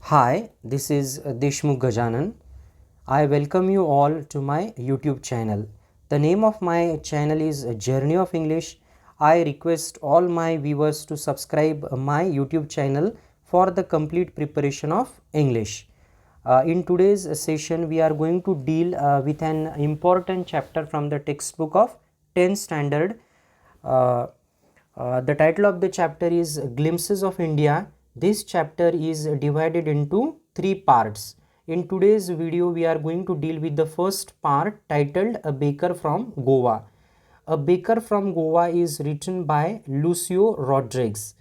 Hi, this is Deshmukh Gajanan. I welcome you all to my YouTube channel. The name of my channel is Journey of English. I request all my viewers to subscribe my YouTube channel for the complete preparation of English. In today's session, we are going to deal with an important chapter from the textbook of 10th standard. Uh, the title of the chapter is Glimpses of India. This chapter is divided into three parts. In today's video, we are going to deal with the first part titled A Baker from Goa. A Baker from Goa is written by Lucio Rodriguez.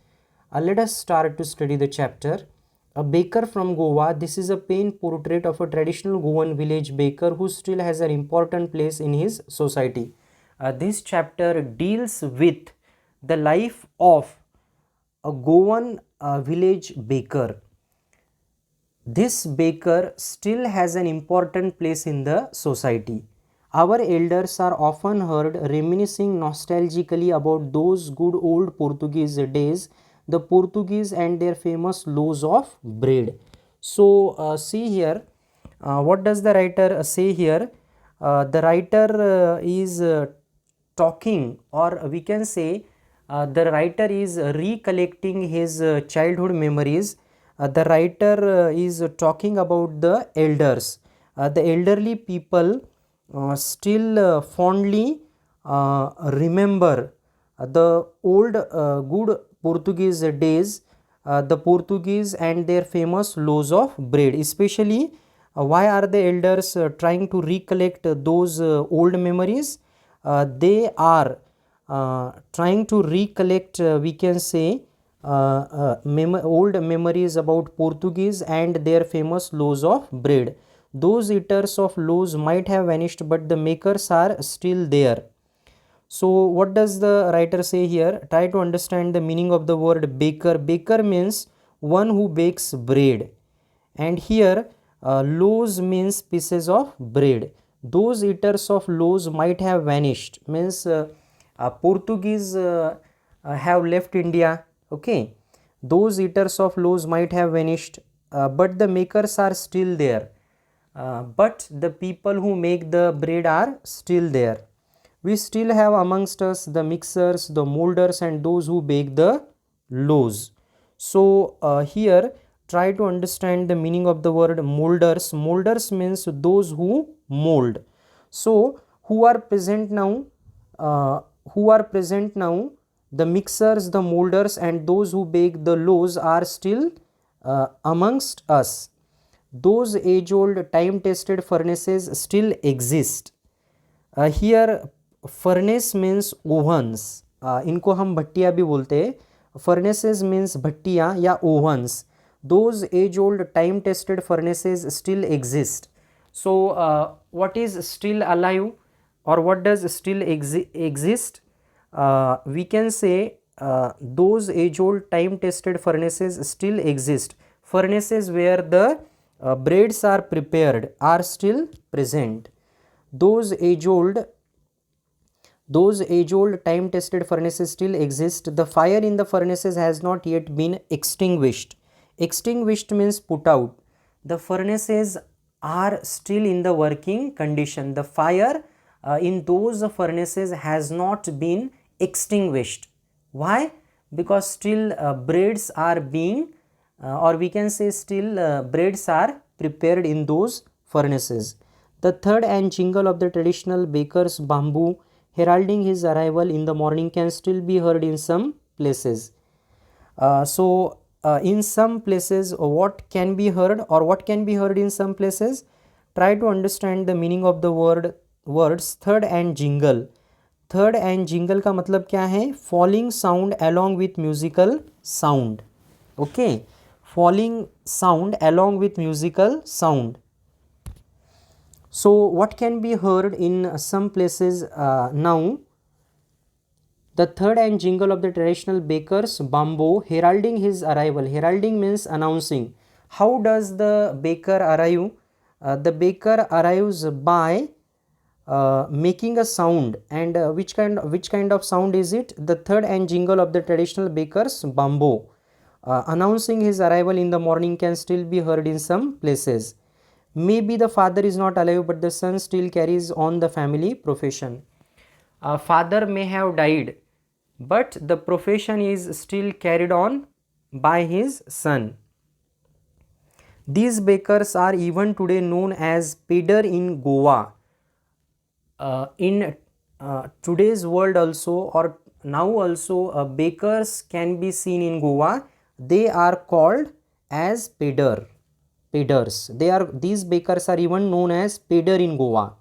Let us start to study the chapter. A Baker from Goa. This is a paint portrait of a traditional Goan village baker who still has an important place in his society. This chapter deals with the life of a Goan village baker. This baker still has an important place in the society. Our elders are often heard reminiscing nostalgically about those good old Portuguese days, the Portuguese and their famous loaves of bread. So, see here, what does the writer say here? The writer is talking, or we can say the writer is recollecting his childhood memories. The writer is talking about the elders. The elderly people still fondly remember the old good Portuguese days, the Portuguese and their famous loaves of bread. Especially, why are the elders trying to recollect those old memories? They are trying to recollect, we can say, old memories about Portuguese and their famous loaves of bread. Those eaters of loaves might have vanished, but the makers are still there. So, what does the writer say here? Try to understand the meaning of the word baker. Baker means one who bakes bread, and here loaves means pieces of bread. Those eaters of loaves might have vanished, means Portuguese have left India. Okay, those eaters of loaves might have vanished, but the makers are still there. But the people who make the bread are still there. We still have amongst us the mixers, the molders, and those who bake the loaves. So, here try to understand the meaning of the word molders. Molders means those who mold. So, who are present now? Who are present now? The mixers, the molders, and those who bake the loaves are still amongst us. Those age-old, time-tested furnaces still exist. Here furnace means ovens. इनको हम भट्टियाँ भी बोलते हैं. Furnaces means भट्टियाँ या ovens. Those age-old, time-tested furnaces still exist. So, what is still alive, or what does still exist? We can say those age-old, time-tested furnaces still exist. Furnaces where the breads are prepared are still present. Those age-old time-tested furnaces still exist. The fire in the furnaces has not yet been extinguished. Extinguished means put out. The furnaces are still in the working condition. The fire in those furnaces has not been extinguished. Why? Because still breads are being, or we can say still breads are prepared in those furnaces. The third and jingle of the traditional baker's bamboo heralding his arrival in the morning can still be heard in some places. In some places, what can be heard, or what can be heard in some places? Try to understand the meaning of the words third and jingle. Third and jingle का मतलब क्या है? Falling sound along with musical sound. Okay, falling sound along with musical sound. So, what can be heard in some places now? The third and jingle of the traditional baker's bamboo heralding his arrival. Heralding means announcing. How does the baker arrive? The baker arrives by making a sound, and which kind of sound is it? The third and jingle of the traditional baker's bamboo. announcing his arrival in the morning can still be heard in some places. Maybe the father is not alive, but the son still carries on the family profession. Father may have died, but the profession is still carried on by his son. These bakers are even today known as pedder in Goa. In today's world also, or now also, bakers can be seen in Goa. They are called as pedders. These bakers are even known as pedder in Goa.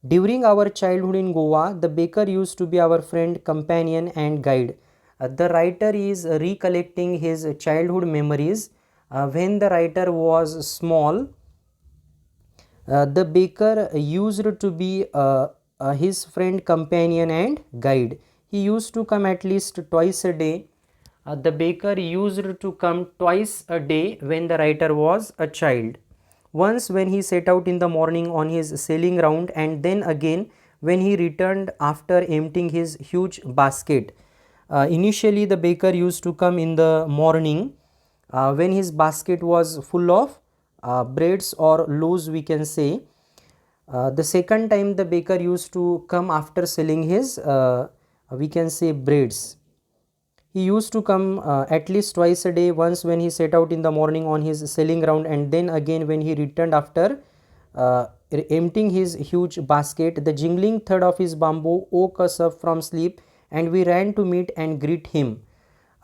During our childhood in Goa, the baker used to be our friend, companion, and guide. The writer is recollecting his childhood memories. When the writer was small, the baker used to be his friend, companion, and guide. He used to come at least twice a day. The baker used to come twice a day when the writer was a child. Once when he set out in the morning on his sailing round, and then again when he returned after emptying his huge basket. Initially, the baker used to come in the morning when his basket was full of breads or loaves, we can say. The second time the baker used to come after selling his we can say breads. He used to come at least twice a day, once when he set out in the morning on his sailing round, and then again when he returned after emptying his huge basket. The jingling thud of his bamboo woke us up from sleep, and we ran to meet and greet him.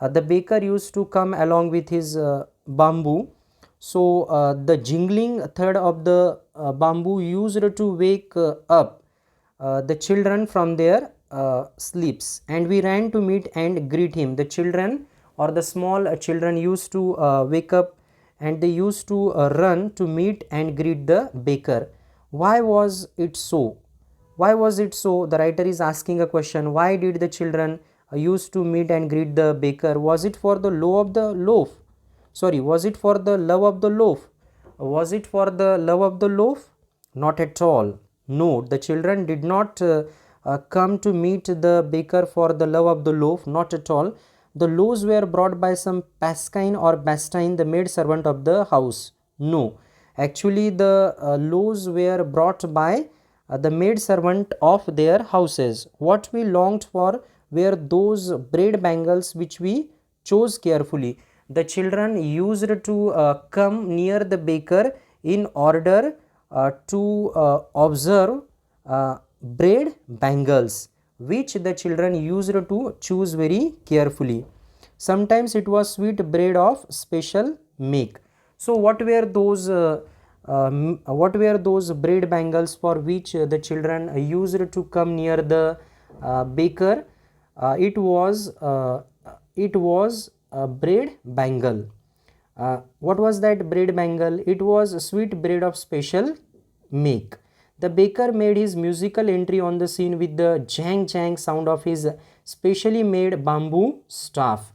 The baker used to come along with his bamboo. So the jingling thud of the bamboo used to wake up the children from their sleeps, and we ran to meet and greet him. The children or the small children used to wake up, and they used to run to meet and greet the baker. Why was it so? Why was it so? The writer is asking a question. Why did the children used to meet and greet the baker? Was it for the love of the loaf? Was it for the love of the loaf? Was it for the love of the loaf? Not at all. No, the children did not come to meet the baker for the love of the loaf, not at all. The loaves were brought by some Pasquine or Bastine, the maid servant of the house. No, actually the loaves were brought by the maid servant of their houses. What we longed for were those bread bangles which we chose carefully. The children used to come near the baker in order to observe bread bangles, which the children used to choose very carefully. Sometimes it was sweet bread of special make. So what were those bread bangles for which the children used to come near the baker? It was a bread bangle. What was that bread bangle? It was sweet bread of special make. The baker made his musical entry on the scene with the jang jang sound of his specially made bamboo staff.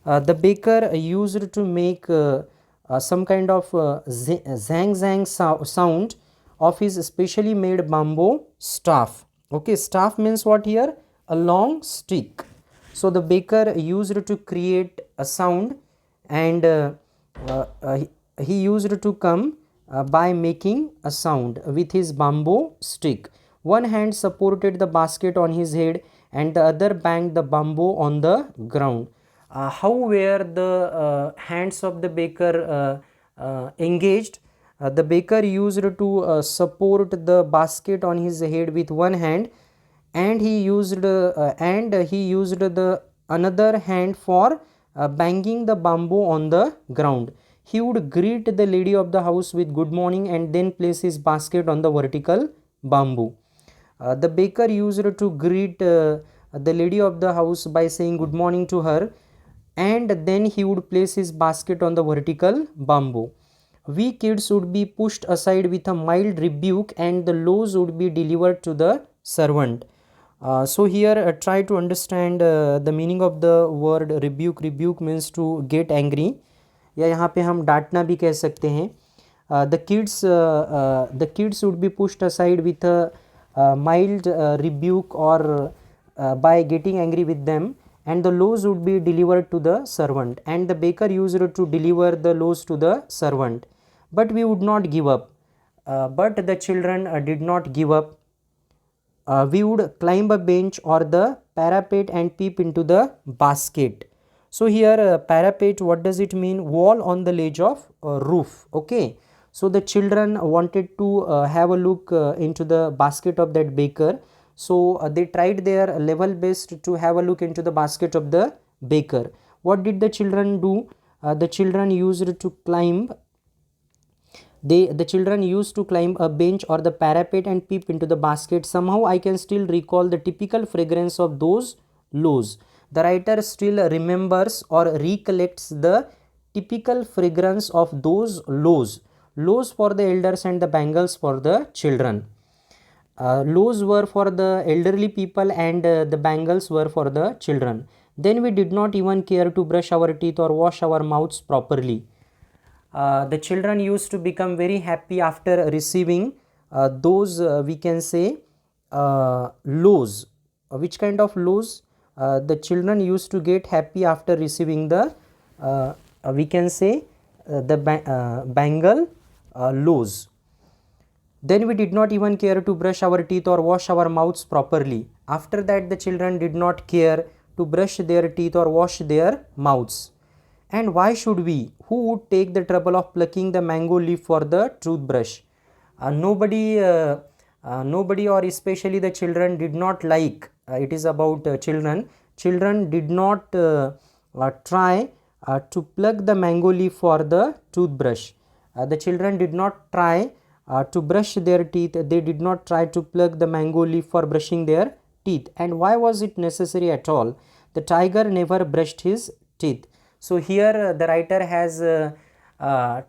The baker used to make some kind of zang zang sound of his specially made bamboo staff. Okay, staff means what here? A long stick. So the baker used to create a sound, and he used to come by making a sound with his bamboo stick. One hand supported the basket on his head, and the other banged the bamboo on the ground. How were the hands of the baker engaged? The baker used to support the basket on his head with one hand, and he used the another hand for banging the bamboo on the ground. He would greet the lady of the house with good morning, and then place his basket on the vertical bamboo. The baker used to greet the lady of the house by saying good morning to her, and then he would place his basket on the vertical bamboo. We kids would be pushed aside with a mild rebuke, and the loaves would be delivered to the servant. So here try to understand the meaning of the word rebuke. Rebuke means to get angry, या यहाँ पे हम डांटना भी कह सकते हैं. The kids would be pushed aside with a mild rebuke, or by getting angry with them, and the loaves would be delivered to the servant, and the baker used to deliver the loaves to the servant. But we would not give up. But the children did not give up. We would climb a bench or the parapet and peep into the basket. So here parapet, what does it mean? Wall on the ledge of roof. Okay, so the children wanted to have a look into the basket of that baker. So they tried their level best to have a look into the basket of the baker. What did the children do? The children used to climb the children used to climb a bench or the parapet and peep into the basket. Somehow I can still recall the typical fragrance of those loaves. The writer still remembers or recollects the typical fragrance of those loaves. Loaves for the elders and the bangles for the children. Loaves were for the elderly people and the bangles were for the children. Then we did not even care to brush our teeth or wash our mouths properly. The children used to become very happy after receiving those we can say loaves. Which kind of loaves? The children used to get happy after receiving the we can say the bangle loaves. Then we did not even care to brush our teeth or wash our mouths properly. After that, the children did not care to brush their teeth or wash their mouths. And why should we? Who would take the trouble of plucking the mango leaf for the toothbrush? Nobody or especially the children did not like. It is about children. Children did not try to pluck the mango leaf for the toothbrush. The children did not try to brush their teeth. They did not try to pluck the mango leaf for brushing their teeth. And why was it necessary at all? The tiger never brushed his teeth. So here the writer has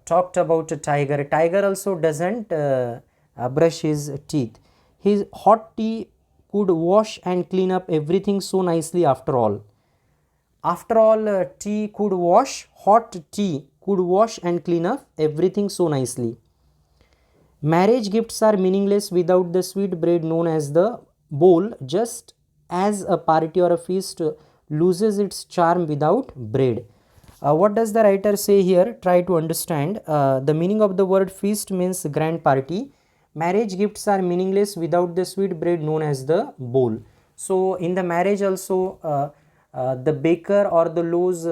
talked about a tiger. Tiger also doesn't brush his teeth. His hot tea could wash and clean up everything so nicely after all. After all, tea could wash, hot tea could wash and clean up everything so nicely. Marriage gifts are meaningless without the sweet bread known as the bowl, just as a party or a feast loses its charm without bread. What does the writer say here? Try to understand. The meaning of the word feast means grand party. Marriage gifts are meaningless without the sweet bread known as the bowl. So in the marriage also the baker or the loaves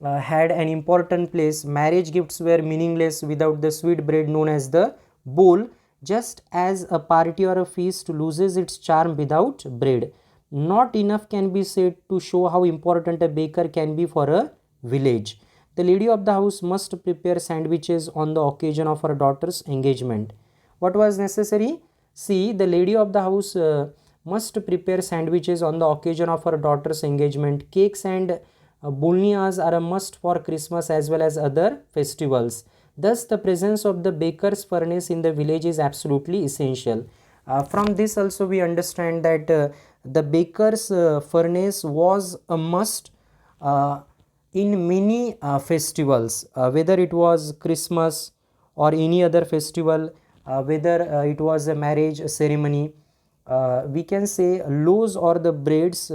had an important place. Marriage gifts were meaningless without the sweet bread known as the bowl, just as a party or a feast loses its charm without bread. Not enough can be said to show how important a baker can be for a village. The lady of the house must prepare sandwiches on the occasion of her daughter's engagement. What was necessary? See, the lady of the house must prepare sandwiches on the occasion of her daughter's engagement. Cakes and bolnias are a must for Christmas as well as other festivals. Thus, the presence of the baker's furnace in the village is absolutely essential. From this also we understand that the baker's furnace was a must in many festivals, whether it was Christmas or any other festival, whether it was a marriage ceremony. We can say loaves or the breads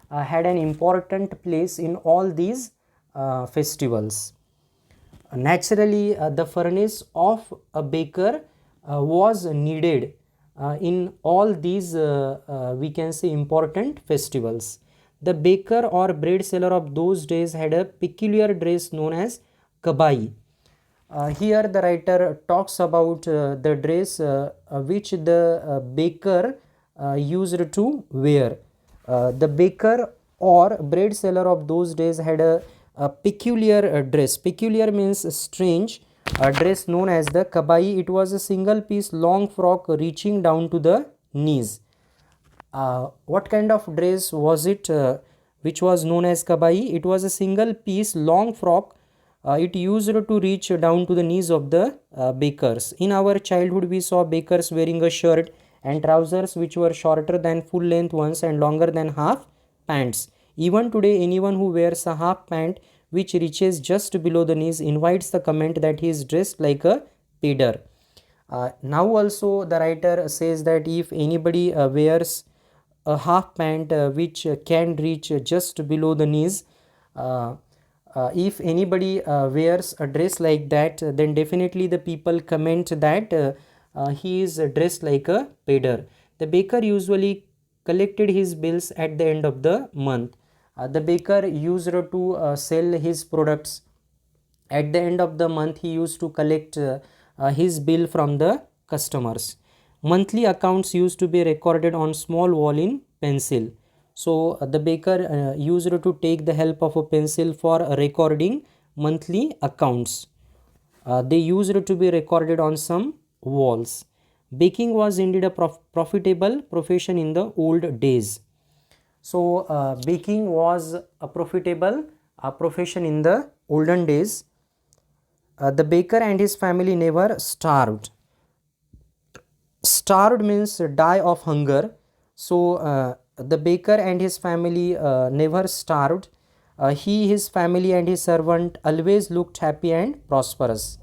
had an important place in all these festivals. Naturally, the furnace of a baker was needed in all these we can say important festivals. The baker or bread seller of those days had a peculiar dress known as kabai. Here the writer talks about the dress which the baker used to wear. The baker or bread seller of those days had a peculiar dress. Peculiar means strange. A dress known as the kabai. It was a single piece long frock reaching down to the knees. What kind of dress was it which was known as kabai? It was a single piece long frock. It used to reach down to the knees of the bakers. In our childhood we saw bakers wearing a shirt and trousers which were shorter than full length ones and longer than half pants. Even today anyone who wears a half pant which reaches just below the knees invites the comment that he is dressed like a Now also the writer says that if anybody wears a half pant which can reach just below the knees. If anybody wears a dress like that, then definitely the people comment that he is dressed like a pader. The baker usually collected his bills at the end of the month. The baker used to sell his products. At the end of the month, he used to collect his bill from the customers. Monthly accounts used to be recorded on small wall in pencil. So the baker used to take the help of a pencil for recording monthly accounts. They used to be recorded on some walls. Baking was indeed a profitable profession in the old days. So baking was a profitable profession in the olden days. The baker and his family never starved. Starved means die of hunger. So the baker and his family never starved. He, his family and his servant always looked happy and prosperous.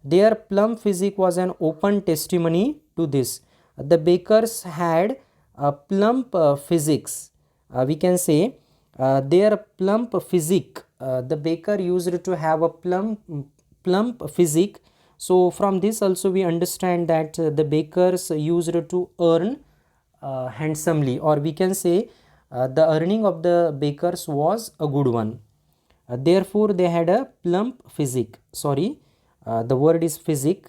Their plump physique was an open testimony to this. The bakers had a plump physiques. We can say their plump physique. The baker used to have a plump physique. So from this also we understand that the bakers used to earn handsomely, or we can say the earning of the bakers was a good one. Therefore they had a plump physique. Sorry, the word is physique.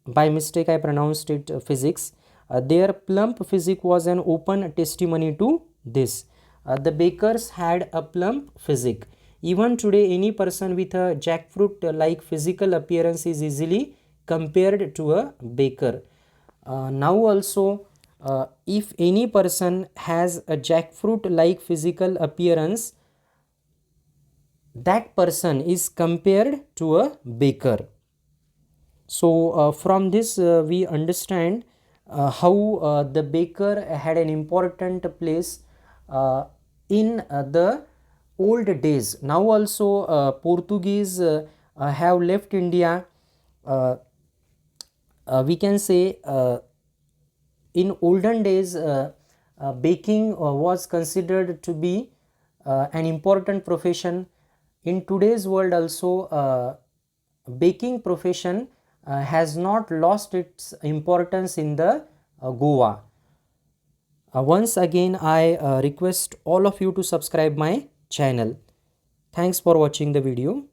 By mistake I pronounced it physics. Their plump physique was an open testimony to this. The bakers had a plump physique. Even today, any person with a jackfruit like physical appearance is easily compared to a baker. Now also, if any person has a jackfruit like physical appearance, that person is compared to a baker. So from this we understand how the baker had an important place in the old days. Now also Portuguese have left India. We can say in olden days baking was considered to be an important profession. In today's world also baking profession has not lost its importance in the Goa. Once again I request all of you to subscribe my channel. Thanks for watching the video.